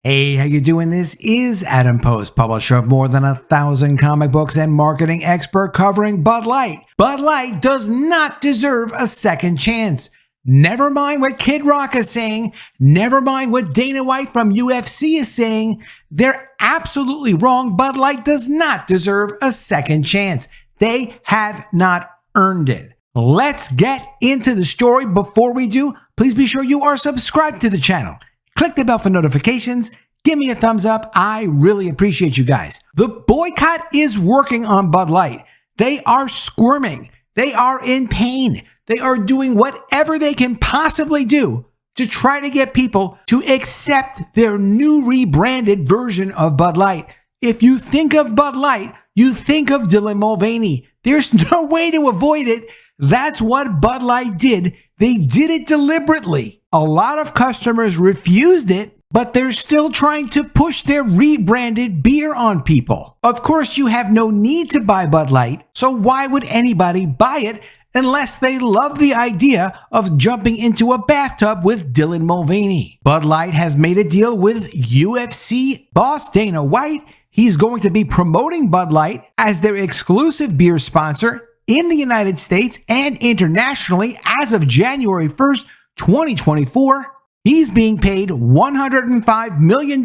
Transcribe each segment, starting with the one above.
Hey, how you doing? This is Adam Post, publisher of more than 1,000 comic books and marketing expert covering Bud Light. Bud Light does not deserve a second chance. Never mind what Kid Rock is saying. Never mind what Dana White from UFC is saying. They're absolutely wrong. Bud Light does not deserve a second chance. They have not earned it. Let's get into the story. Before we do, please be sure you are subscribed to the channel. Click the bell for notifications. Give me a thumbs up. I really appreciate you guys. The boycott is working on Bud Light. They are squirming. They are in pain. They are doing whatever they can possibly do to try to get people to accept their new rebranded version of Bud Light. If you think of Bud Light, you think of Dylan Mulvaney. There's no way to avoid it. That's what Bud Light did. They did it deliberately. A lot of customers refused it, but they're still trying to push their rebranded beer on people. Of course, you have no need to buy Bud Light, so why would anybody buy it unless they love the idea of jumping into a bathtub with Dylan Mulvaney? Bud Light has made a deal with UFC boss Dana White. He's going to be promoting Bud Light as their exclusive beer sponsor in the United States and internationally as of January 1st, 2024. He's being paid $105 million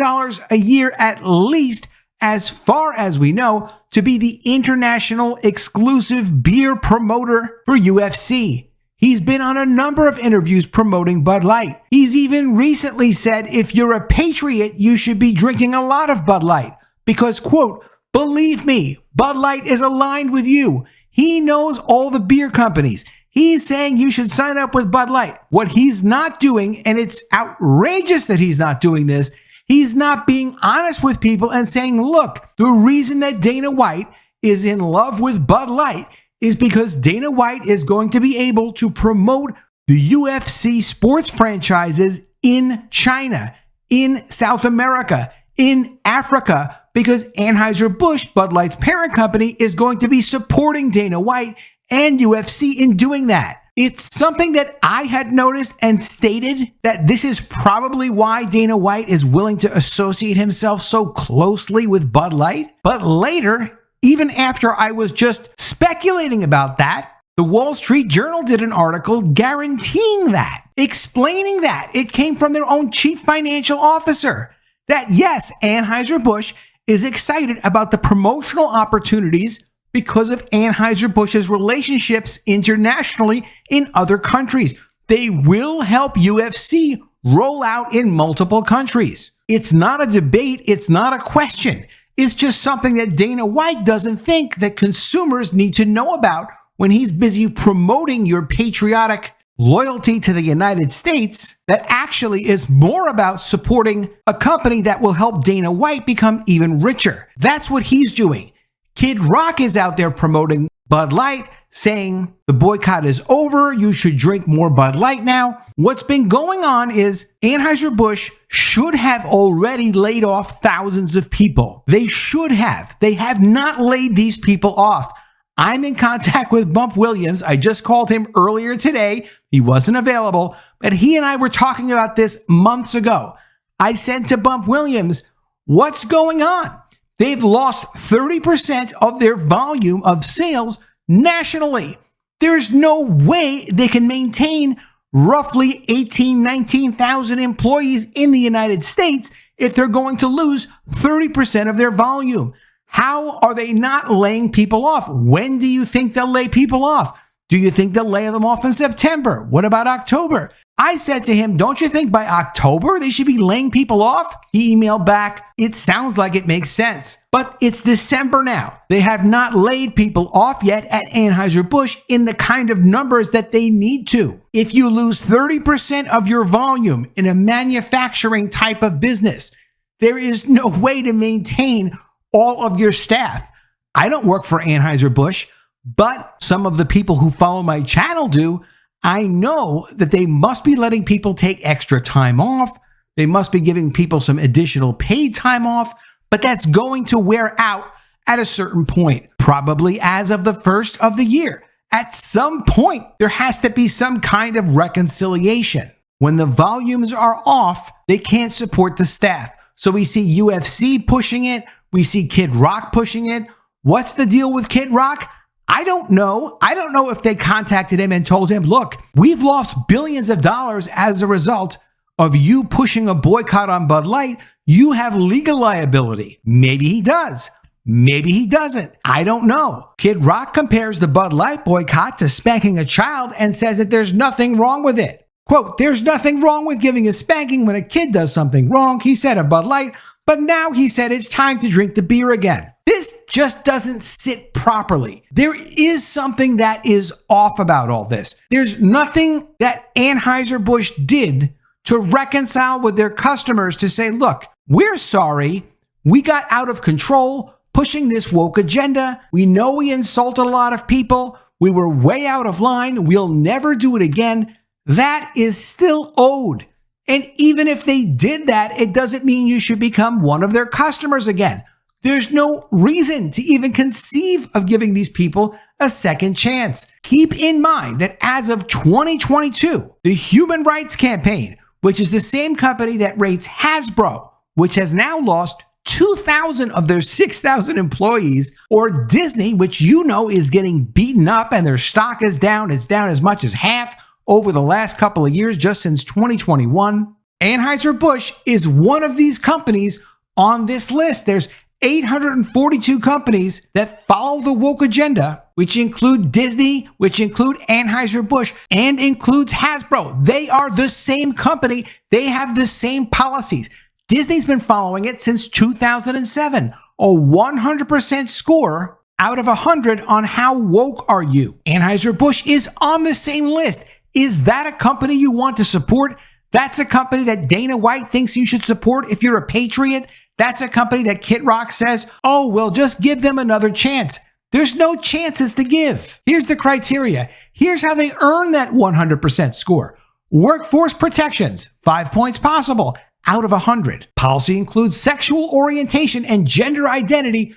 a year at least, as far as we know, to be the international exclusive beer promoter for UFC. He's been on a number of interviews promoting Bud Light. He's even recently said if you're a patriot, you should be drinking a lot of Bud Light because, quote, believe me, Bud Light is aligned with you. He knows all the beer companies. He's saying you should sign up with Bud Light. What he's not doing, and it's outrageous that he's not doing this, he's not being honest with people and saying, look, the reason that Dana White is in love with Bud Light is because Dana White is going to be able to promote the UFC sports franchises in China, in South America, in Africa, because Anheuser-Busch, Bud Light's parent company, is going to be supporting Dana White and UFC in doing that. It's something that I had noticed and stated that this is probably why Dana White is willing to associate himself so closely with Bud Light. But later, even after I was just speculating about that, the Wall Street Journal did an article guaranteeing that, explaining that. It came from their own chief financial officer. That yes, Anheuser-Busch is excited about the promotional opportunities because of Anheuser-Busch's relationships internationally in other countries. They will help UFC roll out in multiple countries. It's not a debate. It's not a question. It's just something that Dana White doesn't think that consumers need to know about when he's busy promoting your patriotic loyalty to the United States that actually is more about supporting a company that will help Dana White become even richer. That's what he's doing. Kid Rock is out there promoting Bud Light, saying the boycott is over, you should drink more Bud Light now. What's been going on is Anheuser-Busch should have already laid off thousands of people. They should have. They have not laid these people off. I'm in contact with Bump Williams. I just called him earlier today. He wasn't available, but he and I were talking about this months ago. I said to Bump Williams, what's going on? They've lost 30% of their volume of sales nationally. There's no way they can maintain roughly 19,000 employees in the United States if they're going to lose 30% of their volume. How are they not laying people off? When do you think they'll lay people off? Do you think they'll lay them off in September? What about October? I said to him, don't you think by October they should be laying people off? He emailed back, it sounds like it makes sense. But it's December now. They have not laid people off yet at Anheuser-Busch in the kind of numbers that they need to. If you lose 30% of your volume in a manufacturing type of business, there is no way to maintain all of your staff. I don't work for Anheuser-Busch, but some of the people who follow my channel do. I know that they must be letting people take extra time off. They must be giving people some additional paid time off, but that's going to wear out at a certain point, probably as of the first of the year. At some point, there has to be some kind of reconciliation. When the volumes are off, they can't support the staff. So we see UFC pushing it. We see Kid Rock pushing it. What's the deal with Kid Rock? I don't know. I don't know if they contacted him and told him, look, we've lost billions of dollars as a result of you pushing a boycott on Bud Light. You have legal liability. Maybe he does. Maybe he doesn't. I don't know. Kid Rock compares the Bud Light boycott to spanking a child and says that there's nothing wrong with it. Quote, there's nothing wrong with giving a spanking when a kid does something wrong, he said of Bud Light, but now he said it's time to drink the beer again. This just doesn't sit properly. There is something that is off about all this. There's nothing that Anheuser-Busch did to reconcile with their customers to say, look, we're sorry. We got out of control pushing this woke agenda. We know we insulted a lot of people. We were way out of line. We'll never do it again. That is still owed. And even if they did that, it doesn't mean you should become one of their customers again. There's no reason to even conceive of giving these people a second chance. Keep in mind that as of 2022, the Human Rights Campaign, which is the same company that rates Hasbro, which has now lost 2,000 of their 6,000 employees, or Disney, which you know is getting beaten up and their stock is down. It's down as much as half over the last couple of years, just since 2021. Anheuser-Busch is one of these companies on this list. There's 842 companies that follow the woke agenda, which include Disney, which include Anheuser-Busch, and includes Hasbro. They are the same company. They have the same policies. Disney's been following it since 2007, a 100% score out of 100 on how woke are you. Anheuser-Busch is on the same list. Is that a company you want to support? That's a company that Dana White thinks you should support if you're a patriot. That's a company that Kid Rock says, oh, well, just give them another chance. There's no chances to give. Here's the criteria. Here's how they earn that 100% score. Workforce protections, 5 points possible out of 100. Policy includes sexual orientation and gender identity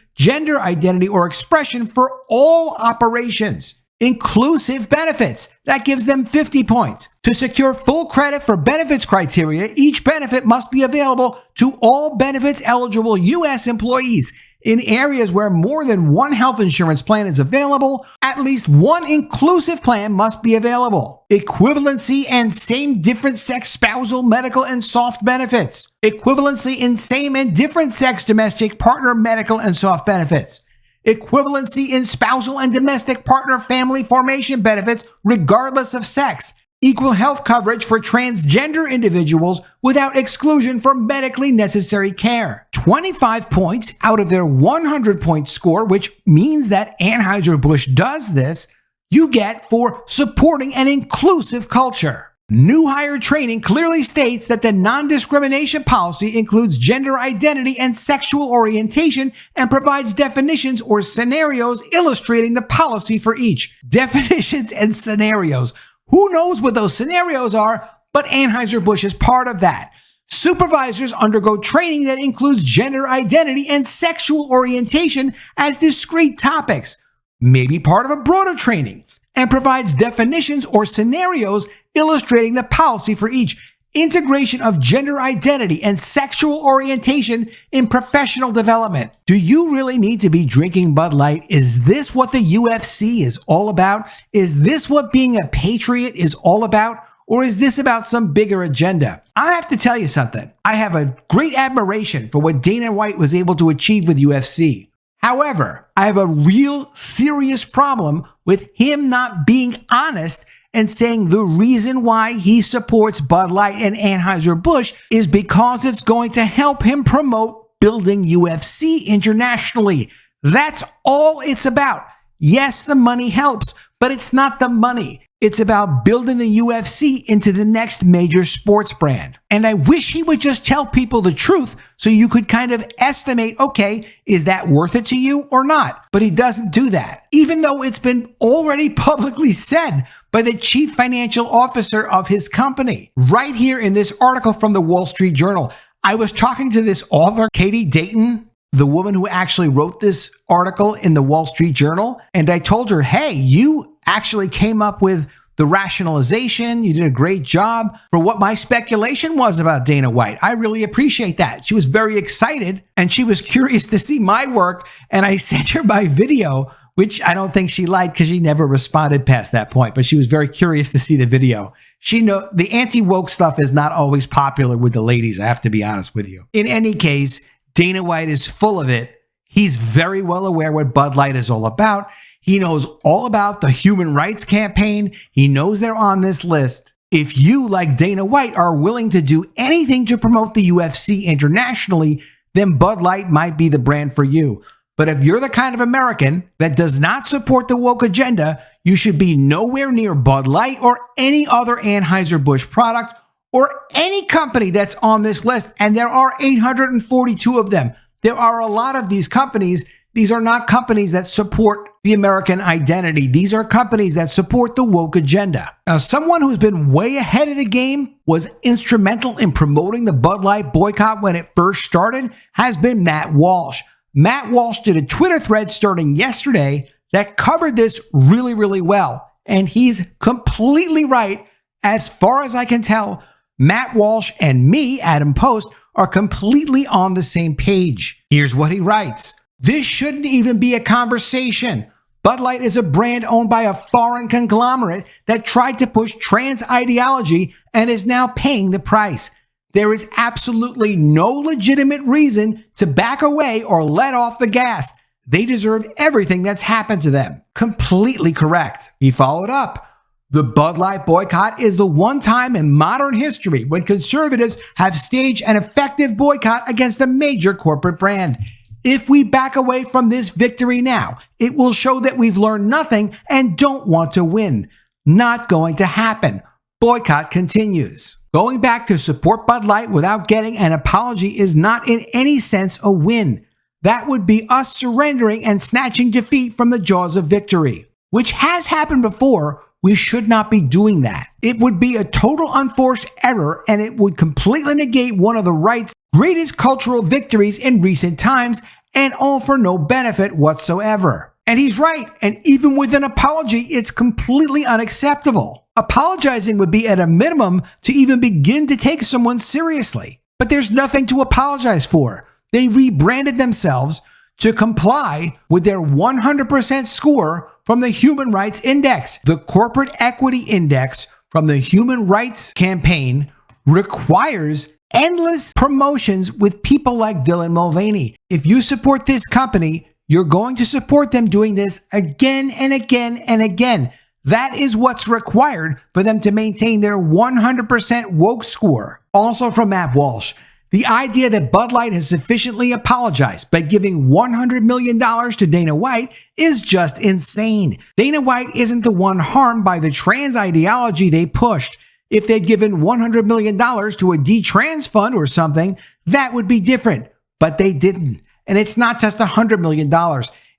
or expression for all operations. Inclusive benefits, that gives them 50 points. To secure full credit for benefits criteria, each benefit must be available to all benefits eligible U.S. employees. In areas where more than one health insurance plan is available, at least one inclusive plan must be available. Equivalency and same different sex spousal, medical, and soft benefits. Equivalency in same and different sex domestic partner medical and soft benefits. Equivalency in spousal and domestic partner family formation benefits regardless of sex. Equal health coverage for transgender individuals without exclusion for medically necessary care. 25 points out of their 100-point score, which means that Anheuser-Busch does this, you get for supporting an inclusive culture. New hire training clearly states that the non-discrimination policy includes gender identity and sexual orientation and provides definitions or scenarios illustrating the policy for each. Definitions and scenarios. Who knows what those scenarios are, but Anheuser-Busch is part of that. Supervisors undergo training that includes gender identity and sexual orientation as discrete topics, maybe part of a broader training, and provides definitions or scenarios illustrating the policy for each. Integration of gender identity and sexual orientation in professional development. Do you really need to be drinking Bud Light? Is this what the UFC is all about? Is this what being a patriot is all about? Or is this about some bigger agenda? I have to tell you something. I have a great admiration for what Dana White was able to achieve with UFC. However, I have a real serious problem with him not being honest and saying the reason why he supports Bud Light and Anheuser-Busch is because it's going to help him promote building UFC internationally. That's all it's about. Yes, the money helps, but it's not the money. It's about building the UFC into the next major sports brand. And I wish he would just tell people the truth so you could kind of estimate, okay, is that worth it to you or not? But he doesn't do that. Even though it's been already publicly said by the chief financial officer of his company. Right here in this article from the Wall Street Journal, I was talking to this author, Katie Dayton, the woman who actually wrote this article in the Wall Street Journal, and I told her, hey, you actually came up with the rationalization. You did a great job for what my speculation was about Dana White. I really appreciate that. She was very excited and she was curious to see my work. And I sent her my video, which I don't think she liked because she never responded past that point, but she was very curious to see the video. She know the anti-woke stuff is not always popular with the ladies. I have to be honest with you. In any case, Dana White is full of it. He's very well aware what Bud Light is all about. He knows all about the human rights campaign. He knows they're on this list. If you, like Dana White, are willing to do anything to promote the UFC internationally, then Bud Light might be the brand for you. But if you're the kind of American that does not support the woke agenda, you should be nowhere near Bud Light or any other Anheuser-Busch product or any company that's on this list. And there are 842 of them. There are a lot of these companies. These are not companies that support the American identity. These are companies that support the woke agenda. Now, someone who's been way ahead of the game, was instrumental in promoting the Bud Light boycott when it first started, has been Matt Walsh. Matt Walsh did a Twitter thread starting yesterday that covered this really, really well. And he's completely right. As far as I can tell, Matt Walsh and me, Adam Post, are completely on the same page. Here's what he writes. This shouldn't even be a conversation. Bud Light is a brand owned by a foreign conglomerate that tried to push trans ideology and is now paying the price. There is absolutely no legitimate reason to back away or let off the gas. They deserve everything that's happened to them. Completely correct. He followed up. The Bud Light boycott is the one time in modern history when conservatives have staged an effective boycott against a major corporate brand. If we back away from this victory now, it will show that we've learned nothing and don't want to win. Not going to happen. Boycott continues. Going back to support Bud Light without getting an apology is not in any sense a win. That would be us surrendering and snatching defeat from the jaws of victory, which has happened before. We should not be doing that. It would be a total unforced error, and it would completely negate one of the right's greatest cultural victories in recent times, and all for no benefit whatsoever. And he's right, and even with an apology, it's completely unacceptable. Apologizing would be at a minimum to even begin to take someone seriously. But there's nothing to apologize for. They rebranded themselves to comply with their 100% score from the Human Rights Index. The Corporate Equity Index from the Human Rights Campaign requires endless promotions with people like Dylan Mulvaney. If you support this company, you're going to support them doing this again and again and again. That is what's required for them to maintain their 100% woke score. Also from Matt Walsh, the idea that Bud Light has sufficiently apologized by giving $100 million to Dana White is just insane. Dana White isn't the one harmed by the trans ideology they pushed. If they'd given $100 million to a D-trans fund or something, that would be different. But they didn't. And it's not just $100 million.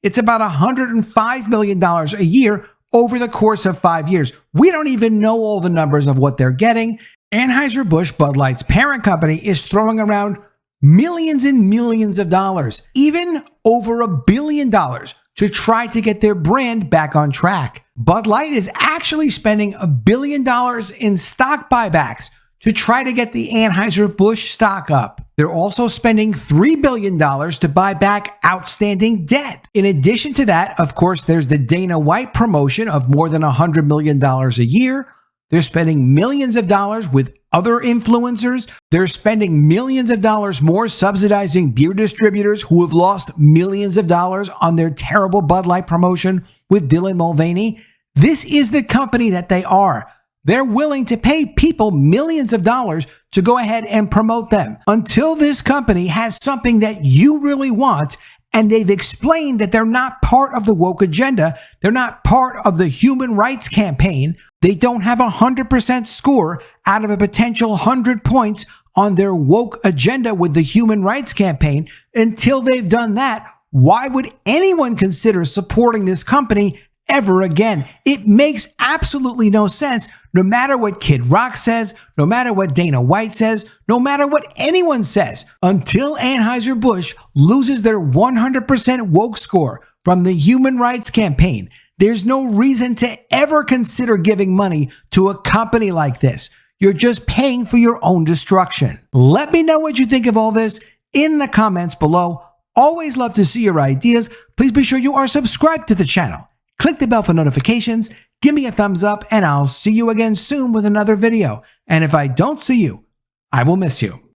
It's about $105 million a year over the course of 5 years. We don't even know all the numbers of what they're getting. Anheuser-Busch, Bud Light's parent company, is throwing around millions and millions of dollars, even over $1 billion, to try to get their brand back on track. Bud Light is actually spending $1 billion in stock buybacks to try to get the Anheuser-Busch stock up. They're also spending $3 billion to buy back outstanding debt. In addition to that, of course, there's the Dana White promotion of more than $100 million a year. They're spending millions of dollars with other influencers. They're spending millions of dollars more subsidizing beer distributors who have lost millions of dollars on their terrible Bud Light promotion with Dylan Mulvaney. This is the company that they are. They're willing to pay people millions of dollars to go ahead and promote them. Until this company has something that you really want, and they've explained that they're not part of the woke agenda, they're not part of the human rights campaign, they don't have 100% score out of a potential 100 points on their woke agenda with the human rights campaign. Until they've done that, why would anyone consider supporting this company ever again? It makes absolutely no sense, no matter what Kid Rock says, no matter what Dana White says, no matter what anyone says. Until Anheuser-Busch loses their 100% woke score from the human rights campaign, There's no reason to ever consider giving money to a company like this. You're just paying for your own destruction. Let me know what you think of all this in the comments below. Always love to see your ideas. Please be sure you are subscribed to the channel. Click the bell for notifications. Give me a thumbs up, and I'll see you again soon with another video. And if I don't see you, I will miss you.